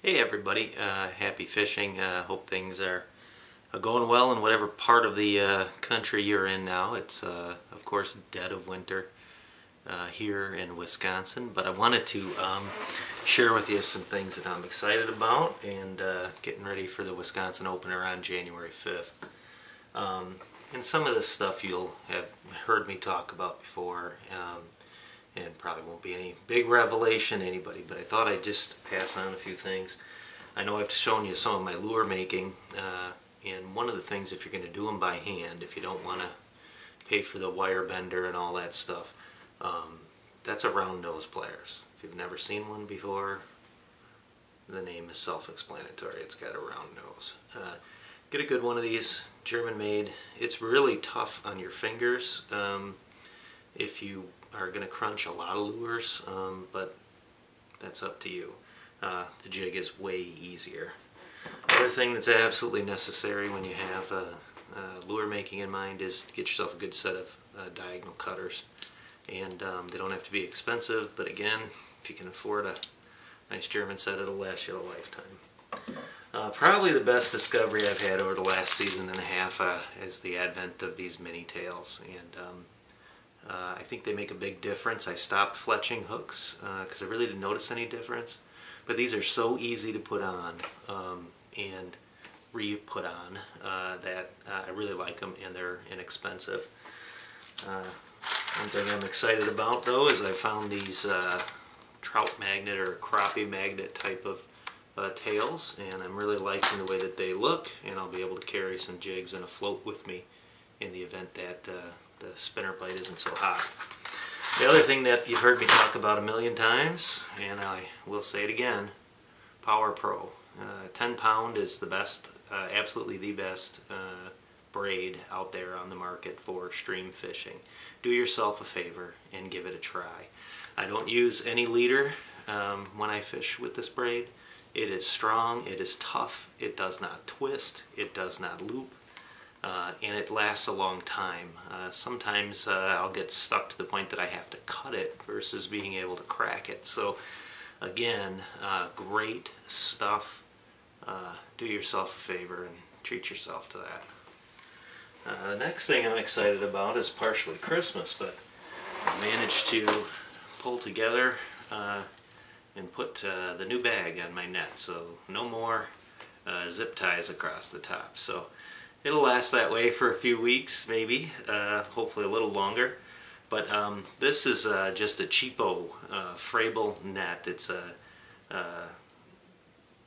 Hey everybody, happy fishing. Hope things are going well in whatever part of the country you're in now. It's of course dead of winter here in Wisconsin, but I wanted to share with you some things that I'm excited about and getting ready for the Wisconsin opener on January 5th. And some of this stuff you'll have heard me talk about before, and probably won't be any big revelation to anybody, but I thought I'd just pass on a few things. I know I've shown you some of my lure making, and one of the things, if you're going to do them by hand, if you don't want to pay for the wire bender and all that stuff, that's a round nose pliers. If you've never seen one before, the name is self-explanatory. It's got a round nose. Get a good one of these, German made. It's really tough on your fingers if you are going to crunch a lot of lures, but that's up to you. The jig is way easier. Other thing that's absolutely necessary when you have lure making in mind is to get yourself a good set of diagonal cutters. And they don't have to be expensive, but again, if you can afford a nice German set, it'll last you a lifetime. Probably the best discovery I've had over the last season and a half is the advent of these mini tails, and I think they make a big difference. I stopped fletching hooks because I really didn't notice any difference, but these are so easy to put on and re-put on that I really like them, and they're inexpensive. One thing I'm excited about though is I found these trout magnet or crappie magnet type of tails, and I'm really liking the way that they look, and I'll be able to carry some jigs and a float with me in the event that the spinner blade isn't so hot. The other thing that you've heard me talk about a million times, and I will say it again, Power Pro. 10 pound is the best, absolutely the best braid out there on the market for stream fishing. Do yourself a favor and give it a try. I don't use any leader when I fish with this braid. It is strong, it is tough, it does not twist, it does not loop, and it lasts a long time. Sometimes I'll get stuck to the point that I have to cut it versus being able to crack it. So again, great stuff. Do yourself a favor and treat yourself to that. The next thing I'm excited about is partially Christmas, but I managed to pull together and put the new bag on my net, so no more zip ties across the top. So it'll last that way for a few weeks, maybe, hopefully a little longer. But this is just a cheapo Frable net. It's a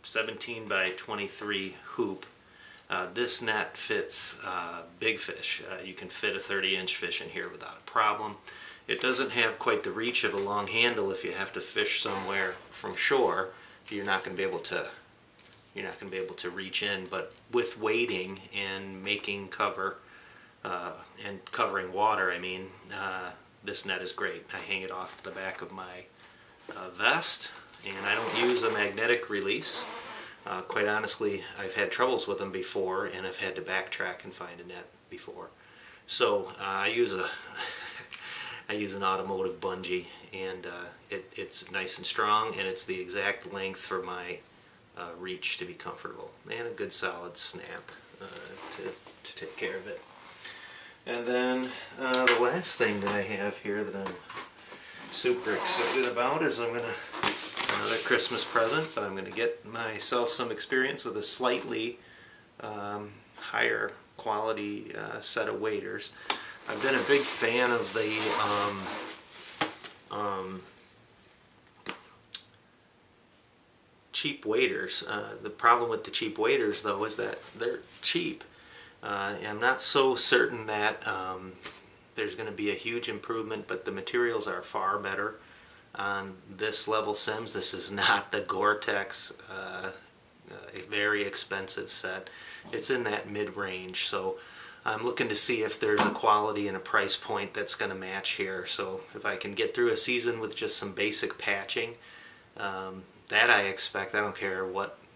17 by 23 hoop. This net fits big fish. You can fit a 30-inch fish in here without a problem. It doesn't have quite the reach of a long handle. If you have to fish somewhere from shore, you're not going to be able to reach in. But with wading and making cover and covering water, this net is great. I hang it off the back of my vest, and I don't use a magnetic release. Quite honestly, I've had troubles with them before, and I've had to backtrack and find a net before. So I use an automotive bungee, and it's nice and strong, and it's the exact length for my reach to be comfortable, and a good solid snap to take care of it. And then the last thing that I have here that I'm super excited about is another Christmas present, but I'm going to get myself some experience with a slightly higher quality set of waders. I've been a big fan of the cheap waders. The problem with the cheap waders, though, is that they're cheap. I'm not so certain that there's going to be a huge improvement, but the materials are far better on this level Sims. This is not the Gore-Tex very expensive set. It's in that mid-range, so I'm looking to see if there's a quality and a price point that's going to match here. So if I can get through a season with just some basic patching, that I expect, I don't care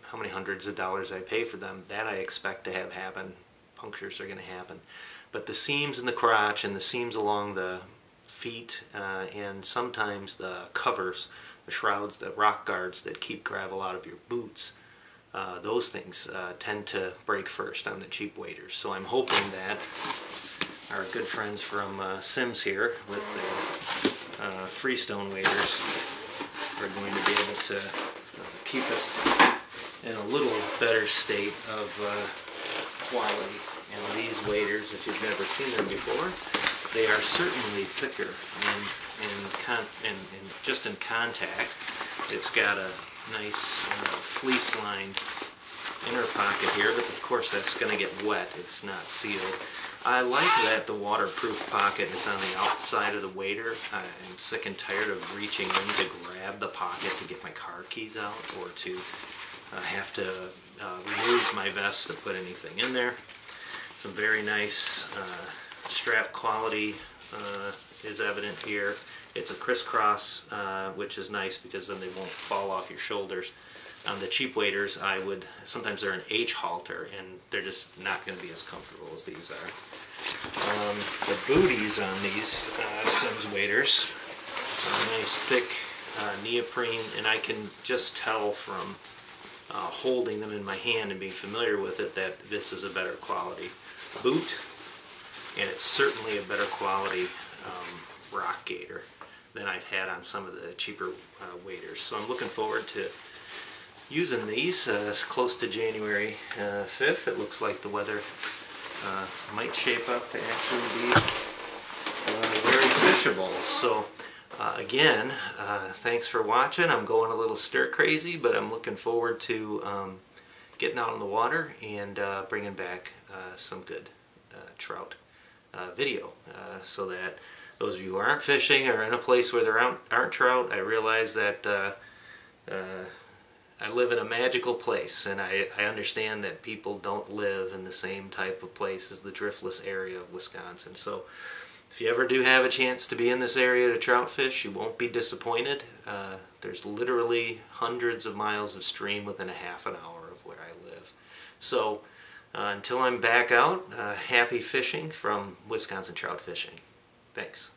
how many hundreds of dollars I pay for them, that I expect to have happen. Punctures are going to happen. But the seams in the crotch and the seams along the feet and sometimes the covers, shrouds, the rock guards that keep gravel out of your boots. Those things tend to break first on the cheap waders. So I'm hoping that our good friends from Sims here with the freestone waders are going to be able to keep us in a little better state of quality. And these waders, if you've never seen them before, they are certainly thicker and just in contact. It's got a nice fleece-lined inner pocket here, but of course that's going to get wet. It's not sealed. I like that the waterproof pocket is on the outside of the wader. I'm sick and tired of reaching in to grab the pocket to get my car keys out, or to have to remove my vest to put anything in there. Some very nice strap quality is evident here. It's a crisscross, which is nice because then they won't fall off your shoulders. On the cheap waders, sometimes they're an H halter, and they're just not going to be as comfortable as these are. The booties on these Sims waders are nice thick neoprene, and I can just tell from holding them in my hand and being familiar with it that this is a better quality boot, and it's certainly a better quality rock gaiter than I've had on some of the cheaper waders. So I'm looking forward to using these close to January 5th. It looks like the weather might shape up to actually be very fishable. So again, thanks for watching. I'm going a little stir crazy, but I'm looking forward to getting out on the water and bringing back some good trout video, so that those of you who aren't fishing or in a place where there aren't trout, I realize that I live in a magical place, and I understand that people don't live in the same type of place as the driftless area of Wisconsin. So if you ever do have a chance to be in this area to trout fish, you won't be disappointed. There's literally hundreds of miles of stream within a half an hour of where I live. So until I'm back out, happy fishing from Wisconsin Trout Fishing. Thanks.